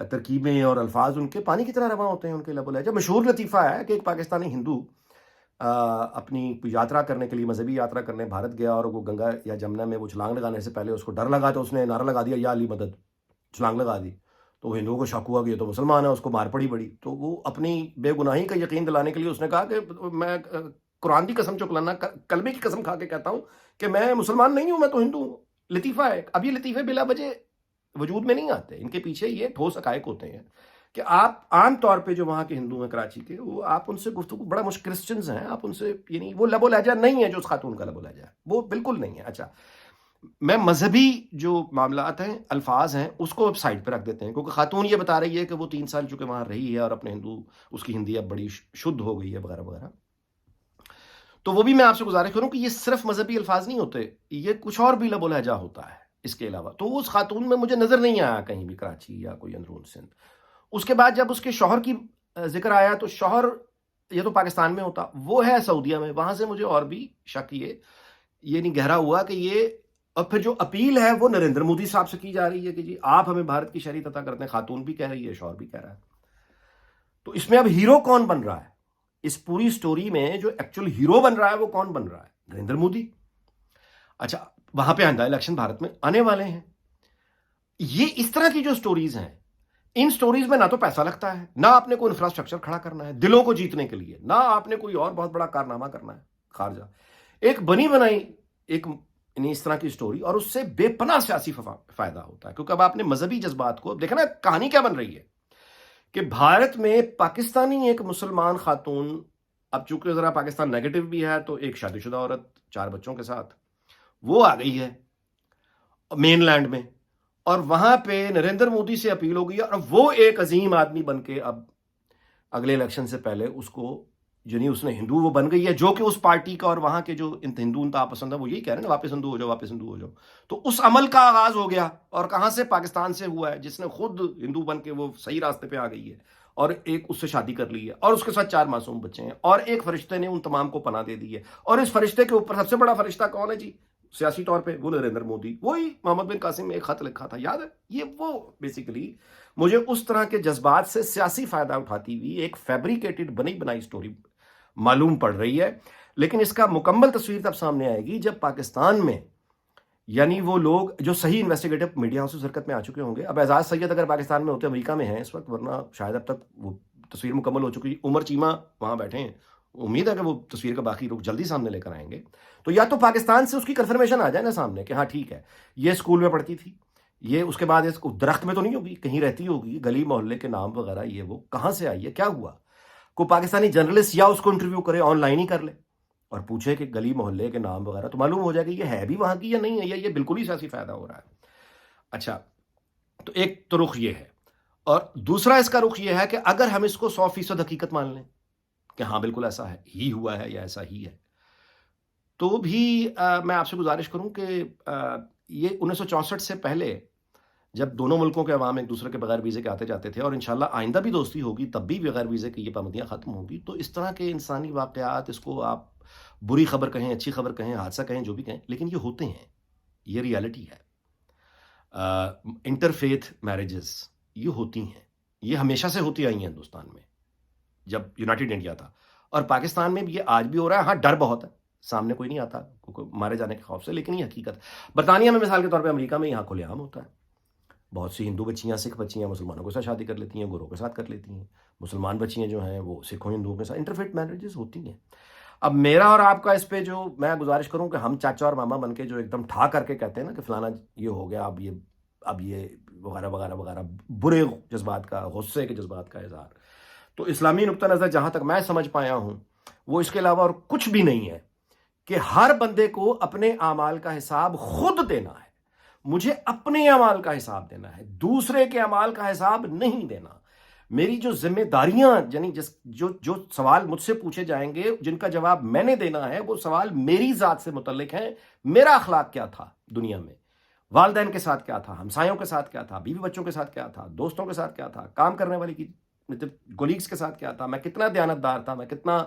ترکیبیں اور الفاظ ان کے پانی کی طرح رواں ہوتے ہیں ان کے لب و لہجہ. مشہور لطیفہ ہے کہ ایک پاکستانی ہندو اپنی یاترا کرنے کے لیے، مذہبی یاترا کرنے بھارت گیا، اور وہ گنگا یا جمنا میں وہ چھلانگ لگانے سے پہلے اس کو ڈر لگا تو اس نے نعرہ لگا دیا یا علی مدد، چھلانگ لگا دی. تو ہندوؤں کو شک ہوا کہ یہ تو مسلمان ہے، اس کو مار پڑی بڑی. تو وہ اپنی بے گناہی کا یقین دلانے کے لیے اس نے کہا کہ میں قرآن کی قسم چکلانا، کلمے کی قسم کھا کے کہتا ہوں کہ میں مسلمان نہیں ہوں، میں تو ہندو ہوں. لطیفہ ہے. اب یہ لطیفے بلا وجہ وجود میں نہیں آتے، ان کے پیچھے یہ ٹھوس حقائق ہوتے ہیں کہ آپ عام طور پہ جو وہاں کے ہندو ہیں کراچی کے، وہ آپ ان سے گفتگو، بڑا مشکل کرسچنز ہیں، آپ ان سے یعنی وہ لب و لہجہ نہیں ہے جو اس خاتون کا لب و لہجہ ہے، وہ بالکل نہیں ہے. اچھا، میں مذہبی جو معاملات ہیں، الفاظ ہیں، اس کو اب سائڈ پہ رکھ دیتے ہیں، کیونکہ خاتون یہ بتا رہی ہے کہ وہ 3 سال چونکہ وہاں رہی ہے اور اپنے ہندو، اس کی ہندی اب بڑی شدھ ہو گئی ہے وغیرہ وغیرہ. تو وہ بھی میں آپ سے گزارش کروں کہ یہ صرف مذہبی الفاظ نہیں ہوتے، یہ کچھ اور بھی لب و لہجہ ہوتا ہے اس کے علاوہ. تو اس خاتون میں مجھے نظر نہیں آیا کہیں بھی کراچی یا کوئی اندرون سندھ. اس کے بعد جب اس کے شوہر کی ذکر آیا تو شوہر یہ تو پاکستان میں ہوتا، وہ ہے سعودیہ میں. وہاں سے مجھے اور بھی شک یہ نہیں گہرا ہوا کہ یہ، اور پھر جو اپیل ہے وہ نریندر مودی صاحب سے کی جا رہی ہے کہ جی آپ ہمیں بھارت کی شہریت عطا کرتے ہیں. خاتون بھی کہہ رہی ہے، شوہر بھی کہہ رہا ہے. تو اس میں اب ہیرو کون بن رہا ہے؟ اس پوری سٹوری میں جو ایکچوئل ہیرو بن رہا ہے وہ کون بن رہا ہے؟ نریندر مودی. اچھا، وہاں پہ آئندہ الیکشن بھارت میں آنے والے ہیں. یہ اس طرح کی جو سٹوریز ہیں، ان سٹوریز میں نہ تو پیسہ لگتا ہے، نہ آپ نے کوئی انفراسٹرکچر کھڑا کرنا ہے دلوں کو جیتنے کے لیے، نہ آپ نے کوئی اور بہت بڑا کارنامہ کرنا ہے خارجہ. ایک بنی بنائی ایک اس طرح کی سٹوری، اور اس سے بے پناہ سیاسی فائدہ ہوتا ہے. کیونکہ اب آپ نے مذہبی جذبات کو دیکھنا، کہانی کیا بن رہی ہے کہ بھارت میں پاکستانی ایک مسلمان خاتون، اب چونکہ ذرا پاکستان نیگیٹو بھی ہے، تو ایک شادی شدہ عورت 4 بچوں کے ساتھ وہ آ گئی ہے مین لینڈ میں، اور وہاں پہ نریندر مودی سے اپیل ہو گئی، اور وہ ایک عظیم آدمی بن کے اب اگلے الیکشن سے پہلے اس کو، یعنی اس نے ہندو وہ بن گئی ہے، جو کہ اس پارٹی کا اور وہاں کے جو ہندو انتہا پسند ہے وہ یہی کہہ رہے ہیں نا، واپس ہندو ہو جاؤ، واپس ہندو ہو جاؤ. تو اس عمل کا آغاز ہو گیا، اور کہاں سے؟ پاکستان سے ہوا ہے، جس نے خود ہندو بن کے وہ صحیح راستے پہ آ گئی ہے اور ایک اس سے شادی کر لی ہے، اور اس کے ساتھ 4 معصوم بچے ہیں، اور ایک فرشتے نے ان تمام کو پناہ دے دی ہے. اور اس فرشتے کے اوپر سب سے بڑا فرشتہ کون ہے جی سیاسی طور پہ؟ وہ نریندر مودی. وہی محمد بن قاسم میں ایک خط لکھا تھا، یاد ہے؟ یہ وہ بیسیکلی مجھے اس طرح کے جذبات سے سیاسی فائدہ اٹھاتی ہوئی ایک فیبریکیٹڈ بنی بنائی سٹوری معلوم پڑ رہی ہے. لیکن اس کا مکمل تصویر تب سامنے آئے گی جب پاکستان میں، یعنی وہ لوگ جو صحیح انویسٹیگیٹو میڈیا ہاؤس حرکت میں آ چکے ہوں گے. اب اعزاز سید اگر پاکستان میں ہوتے، امریکہ میں ہیں اس وقت، ورنہ شاید اب تک وہ تصویر مکمل ہو چکی. عمر چیمہ وہاں بیٹھے ہیں، امید ہے کہ وہ تصویر کا باقی رخ جلدی سامنے لے کر آئیں گے. تو یا تو پاکستان سے اس کی کنفرمیشن آ جائے نا سامنے کہ ہاں ٹھیک ہے، یہ اسکول میں پڑھتی تھی، یہ اس کے بعد اس کو درخت میں تو نہیں ہوگی، کہیں رہتی ہوگی، گلی محلے کے نام وغیرہ یہ وہ کہاں سے آئی ہے، کیا ہوا. کوئی پاکستانی جرنلسٹ یا اس کو انٹرویو کرے، آن لائن ہی کر لے اور پوچھے کہ گلی محلے کے نام وغیرہ، تو معلوم ہو جائے کہ یہ ہے بھی وہاں کی یا نہیں ہے، یا یہ بالکل ہی سیاسی فائدہ ہو رہا ہے. اچھا، تو ایک تو رخ یہ ہے، اور دوسرا اس کا رخ یہ ہے کہ اگر ہم اس کو 100% حقیقت مان لیں کہ ہاں بالکل ایسا ہے ہی ہوا ہے یا ایسا ہی ہے، تو بھی میں آپ سے گزارش کروں کہ یہ 1964 سے پہلے جب دونوں ملکوں کے عوام ایک دوسرے کے بغیر ویزے کے آتے جاتے تھے، اور انشاءاللہ آئندہ بھی دوستی ہوگی تب بھی بغیر ویزے کی یہ پابندیاں ختم ہوگی، تو اس طرح کے انسانی واقعات، اس کو آپ بری خبر کہیں، اچھی خبر کہیں، حادثہ کہیں، جو بھی کہیں، لیکن یہ ہوتے ہیں، یہ ریالٹی ہے. انٹر فیتھ میرجز یہ ہوتی ہیں، یہ ہمیشہ سے ہوتی آئی ہیں ہندوستان میں جب یونائٹڈ انڈیا تھا، اور پاکستان میں بھی یہ آج بھی ہو رہا ہے. ہاں ڈر بہت ہے، سامنے کوئی نہیں آتا مارے جانے کے خوف سے، لیکن یہ حقیقت ہے. برطانیہ میں مثال کے طور پہ، امریکہ میں یہاں کھلے عام ہوتا ہے. بہت سی ہندو بچیاں، سکھ بچیاں مسلمانوں کے ساتھ شادی کر لیتی ہیں، گوروں کے ساتھ کر لیتی ہیں. مسلمان بچیاں جو ہیں وہ سکھوں ہندوؤں کے ساتھ انٹرفیٹ میرجز ہوتی ہیں. اب میرا اور آپ کا اس پہ جو میں گزارش کروں کہ ہم چاچا اور ماما بن کے جو ایک دم ٹھا کر کے کہتے ہیں نا کہ فلانا یہ ہو گیا، اب یہ وغیرہ وغیرہ وغیرہ، برے جذبات کا، غصے کے جذبات کا اظہار، تو اسلامی نقطہ نظر جہاں تک میں سمجھ پایا ہوں وہ اس کے علاوہ اور کچھ بھی نہیں ہے کہ ہر بندے کو اپنے اعمال کا حساب خود دینا ہے. مجھے اپنے اعمال کا حساب دینا ہے، دوسرے کے اعمال کا حساب نہیں دینا. میری جو ذمہ داریاں، یعنی جو سوال مجھ سے پوچھے جائیں گے، جن کا جواب میں نے دینا ہے، وہ سوال میری ذات سے متعلق ہیں. میرا اخلاق کیا تھا دنیا میں، والدین کے ساتھ کیا تھا، ہمسایوں کے ساتھ کیا تھا، بیوی بچوں کے ساتھ کیا تھا، دوستوں کے ساتھ کیا تھا، کام کرنے والی کی کولیگز کے ساتھ کیا تھا، میں کتنا دیانتدار تھا، میں کتنا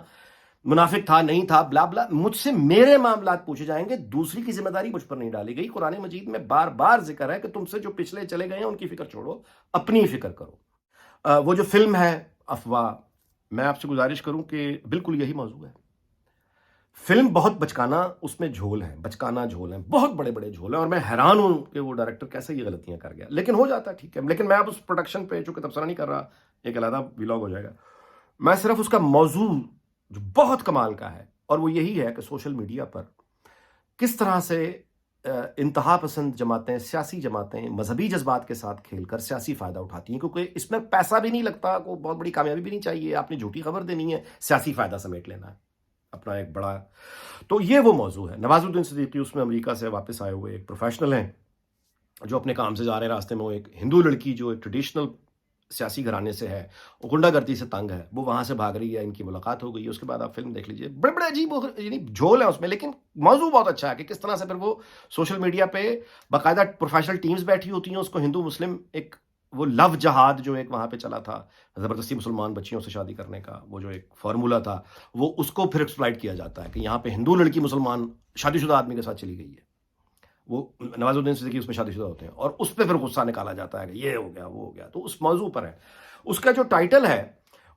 منافق تھا نہیں تھا بلا بلا، مجھ سے میرے معاملات پوچھے جائیں گے، دوسری کی ذمہ داری مجھ پر نہیں ڈالی گئی۔ قرآن مجید میں بار بار ذکر ہے کہ تم سے جو پچھلے چلے گئے ہیں ان کی فکر چھوڑو، اپنی فکر کرو۔ وہ جو فلم ہے افواہ، میں آپ سے گزارش کروں کہ بالکل یہی موضوع ہے۔ فلم بہت بچکانا اس میں جھول ہے، بچکانا جھول ہیں، بہت بڑے بڑے جھول ہیں، اور میں حیران ہوں کہ وہ ڈائریکٹر کیسے یہ غلطیاں کر گیا، لیکن ہو جاتا ہے، ٹھیک ہے۔ لیکن میں اب اس پروڈکشن پہ چونکہ تبصرہ نہیں کر رہا، ایک علیحدہ ولاگ ہو جائے گا، میں صرف اس کا موضوع جو بہت کمال کا ہے، اور وہ یہی ہے کہ سوشل میڈیا پر کس طرح سے انتہا پسند جماعتیں، سیاسی جماعتیں مذہبی جذبات کے ساتھ کھیل کر سیاسی فائدہ اٹھاتی ہیں، کیونکہ اس میں پیسہ بھی نہیں لگتا، کوئی بہت بڑی کامیابی بھی نہیں چاہیے، آپ نے جھوٹی خبر دینی ہے، سیاسی فائدہ سمیٹ لینا ہے اپنا ایک بڑا۔ تو یہ وہ موضوع ہے۔ نواز الدین صدیقی اس میں امریکہ سے واپس آئے ہوئے ایک پروفیشنل ہیں، جو اپنے کام سے جا رہے ہیں، راستے میں وہ ایک ہندو لڑکی جو ایک ٹریڈیشنل سیاسی گھرانے سے ہے، وہ غنڈہ گردی سے تنگ ہے، وہ وہاں سے بھاگ رہی ہے، ان کی ملاقات ہو گئی ہے، اس کے بعد آپ فلم دیکھ لیجئے، بڑے بڑے عجیب یعنی جھول ہے اس میں، لیکن موضوع بہت اچھا ہے کہ کس طرح سے پھر وہ سوشل میڈیا پہ باقاعدہ پروفیشنل ٹیمز بیٹھی ہوتی ہیں، اس کو ہندو مسلم ایک وہ لو جہاد جو ایک وہاں پہ چلا تھا، زبردستی مسلمان بچیوں سے شادی کرنے کا وہ جو ایک فارمولا تھا، وہ اس کو پھر ایکسپلائٹ کیا جاتا ہے کہ یہاں پہ ہندو لڑکی مسلمان شادی شدہ آدمی کے ساتھ چلی گئی ہے، وہ نواز الدین صدیقی اس میں شادی شدہ ہوتے ہیں، اور اس پہ پھر غصہ نکالا جاتا ہے کہ یہ ہو گیا وہ ہو گیا، تو اس موضوع پر ہے۔ اس کا جو ٹائٹل ہے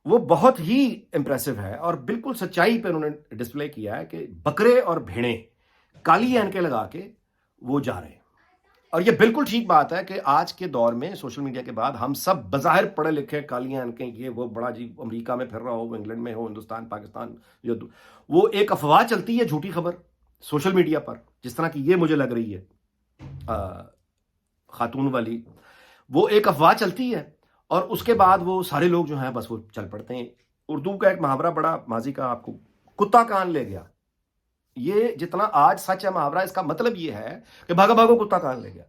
وہ بہت ہی امپریسو ہے، اور بالکل سچائی پہ انہوں نے ڈسپلے کیا ہے کہ بکرے اور بھیڑیں کالی اینکیں لگا کے وہ جا رہے ہیں، اور یہ بالکل ٹھیک بات ہے کہ آج کے دور میں سوشل میڈیا کے بعد ہم سب بظاہر پڑھے لکھے، کالیاں اینکیں، یہ وہ بڑا جی، امریکہ میں پھر رہا ہو، وہ انگلینڈ میں ہو، ہندوستان پاکستان، وہ ایک افواہ چلتی ہے جھوٹی خبر سوشل میڈیا پر، جس طرح کی یہ مجھے لگ رہی ہے خاتون والی، وہ ایک افواہ چلتی ہے، اور اس کے بعد وہ سارے لوگ جو ہیں بس وہ چل پڑتے ہیں۔ اردو کا ایک محاورہ بڑا ماضی کا آپ کو، کتا کان لے گیا، یہ جتنا آج سچ ہے محاورہ، اس کا مطلب یہ ہے کہ بھاگا بھاگو کتا کان لے گیا،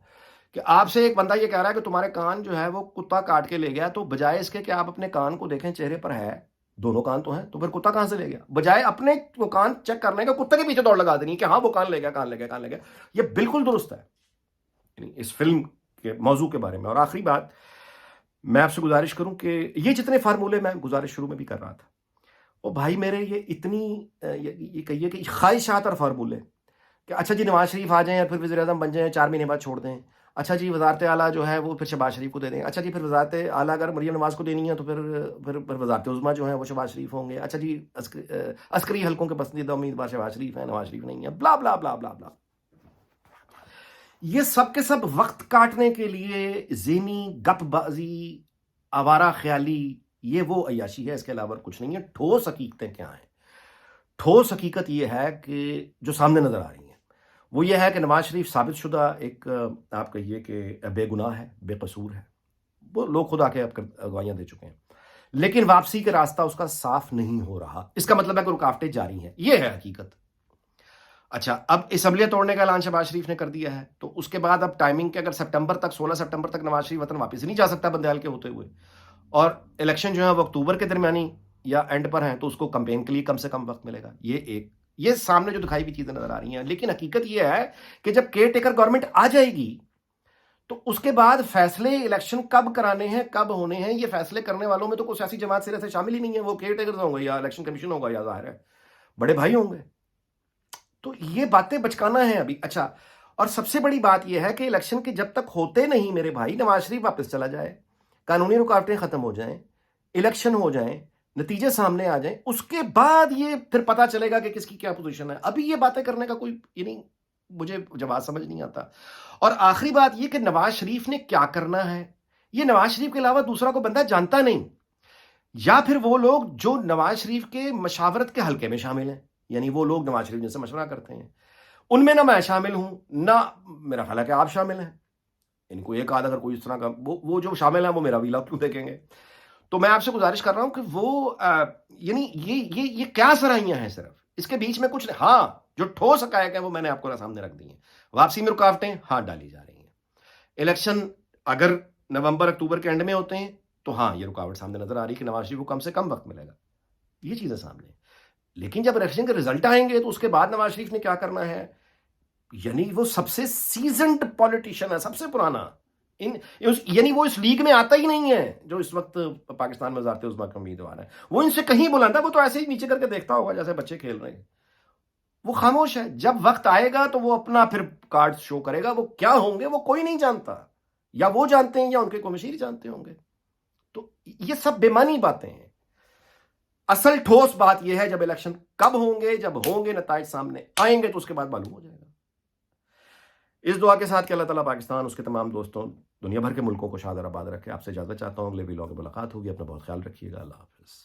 کہ آپ سے ایک بندہ یہ کہہ رہا ہے کہ تمہارے کان جو ہے وہ کتا کاٹ کے لے گیا، تو بجائے اس کے کہ آپ اپنے کان کو دیکھیں، چہرے پر ہے دونوں کان تو ہیں، تو پھر کتا کہاں سے لے گیا، بجائے اپنے وہ کان چیک کرنے کا کتے کے پیچھے دوڑ لگا دینی کہ ہاں وہ کان لے گیا، کان لے گیا، کان لے گیا۔ یہ بالکل درست ہے یعنی اس فلم کے موضوع کے بارے میں۔ اور آخری بات میں آپ سے گزارش کروں کہ یہ جتنے فارمولے میں گزارش شروع میں بھی کر رہا تھا، وہ بھائی میرے یہ اتنی یہ کہیے کہ خواہشات اور فارمولے کہ اچھا جی نواز شریف آ جائیں اور پھر وزیر اعظم بن جائیں، 4 مہینے بعد چھوڑ دیں، اچھا جی وزارت اعلیٰ جو ہے وہ پھر شہباز شریف کو دے دیں، اچھا جی پھر وزارت اعلیٰ اگر مریم نواز کو دینی ہے تو پھر وزارت عظمیٰ جو ہے وہ شہباز شریف ہوں گے، اچھا جی عسکری حلقوں کے پسندیدہ امیدوار شہباز شریف ہیں، نواز شریف نہیں ہے، بلا بلا بلا بلا بلا۔ یہ سب کے سب وقت کاٹنے کے لیے ذہنی گپ بازی، آوارہ خیالی، یہ وہ عیاشی ہے، اس کے علاوہ کچھ نہیں ہے۔ ٹھوس حقیقتیں کیا ہیں؟ ٹھوس حقیقت یہ ہے کہ جو سامنے نظر آ رہی ہیں وہ یہ ہے کہ نواز شریف ثابت شدہ ایک آپ کہیے کہ بے گناہ ہے، بے قصور ہے، وہ لوگ خود آ کے اگواہیاں دے چکے ہیں، لیکن واپسی کا راستہ اس کا صاف نہیں ہو رہا۔ اس کا مطلب ہے کہ رکاوٹیں جاری ہیں، یہ ہے حقیقت۔ اچھا، اب اسمبلیاں توڑنے کا اعلان شہباز شریف نے کر دیا ہے، تو اس کے بعد اب ٹائمنگ کے اگر سپٹمبر تک، 16 سپٹمبر تک نواز شریف وطن واپس نہیں جا سکتا بندیال کے ہوتے ہوئے، اور الیکشن جو ہے وہ اکتوبر کے درمیانی یا اینڈ پر ہیں، تو اس کو کمپین کے لیے کم سے کم وقت ملے گا۔ یہ سامنے جو دکھائی ہوئی چیزیں نظر آ رہی ہیں، لیکن حقیقت یہ ہے کہ جب کیئر ٹیکر گورنمنٹ آ جائے گی تو اس کے بعد فیصلے الیکشن کب کرانے ہیں، کب ہونے ہیں، یہ فیصلے کرنے والوں میں تو کوئی سیاسی جماعت سرے سے شامل ہی نہیں ہے، وہ کیئر ٹیکرز ہوں گے یا الیکشن کمیشن ہوگا یا ظاہر ہے بڑے بھائی ہوں گے۔ تو یہ باتیں بچکانا ہیں ابھی۔ اچھا، اور سب سے بڑی بات یہ ہے کہ الیکشن کے جب تک ہوتے نہیں میرے بھائی، نواز شریف واپس چلا جائے، قانونی رکاوٹیں ختم ہو جائیں، الیکشن ہو جائیں، نتیجے سامنے آ جائیں، اس کے بعد یہ پھر پتا چلے گا کہ کس کی کیا پوزیشن ہے۔ ابھی یہ باتیں کرنے کا کوئی یعنی مجھے جواز سمجھ نہیں آتا۔ اور آخری بات یہ کہ نواز شریف نے کیا کرنا ہے، یہ نواز شریف کے علاوہ دوسرا کوئی بندہ جانتا نہیں، یا پھر وہ لوگ جو نواز شریف کے مشاورت کے حلقے میں شامل ہیں، یعنی وہ لوگ نواز شریف جن سے مشورہ کرتے ہیں، ان میں نہ میں شامل ہوں، نہ میرا خیال ہے کہ آپ شامل ہیں، ان کو ایک آدھ اگر کوئی اس طرح کا وہ جو شامل ہیں وہ میرا ویلاگ کیوں دیکھیں گے؟ تو میں آپ سے گزارش کر رہا ہوں کہ وہ یعنی یہ کیا سرائیاں ہیں، صرف اس کے بیچ میں کچھ نہیں۔ ہاں، جو ٹھوس حقائق ہیں وہ میں نے آپ کو سامنے رکھ دی ہیں۔ واپسی میں رکاوٹیں ہاں ڈالی جا رہی ہیں، الیکشن اگر نومبر اکتوبر کے اینڈ میں ہوتے ہیں تو ہاں یہ رکاوٹ سامنے نظر آ رہی ہے کہ نواز شریف کو کم سے کم وقت ملے گا، یہ چیزیں سامنے۔ لیکن جب الیکشن کے رزلٹ آئیں گے تو اس کے بعد نواز شریف نے کیا کرنا ہے، یعنی وہ سب سے سیزنڈ پولیٹیشین ہے، سب سے پرانا، یعنی وہ اس لیگ میں آتا ہی نہیں ہے جو اس وقت پاکستان میں وزارت عظمیٰ کا امیدوار ہے. وہ ان سے کہیں بلند ہے. وہ تو ایسے ہی نیچے کر کے دیکھتا ہوگا جیسے بچے کھیل رہے ہیں. وہ خاموش ہے. جب وقت آئے گا تو وہ اپنا پھر کارڈ شو کرے گا. وہ کیا ہوں گے وہ کوئی نہیں جانتا. یا وہ جانتے ہیں یا ان کے کومشیر جانتے ہوں گے. تو یہ سب بے معنی باتیں ہیں. اصل ٹھوس بات یہ ہے جب الیکشن کب ہوں گے, جب ہوں گے نتائج سامنے آئیں گے تو اس کے بعد معلوم ہو جائے گا. اس دعا کے ساتھ کہ اللہ تعالیٰ پاکستان اس کے تمام دوستوں دنیا بھر کے ملکوں کو شاد اور آباد رکھے. آپ سے اجازت چاہتا ہوں. اگلے ویلاگ میں ملاقات ہوگی. اپنا بہت خیال رکھیے گا. اللہ حافظ.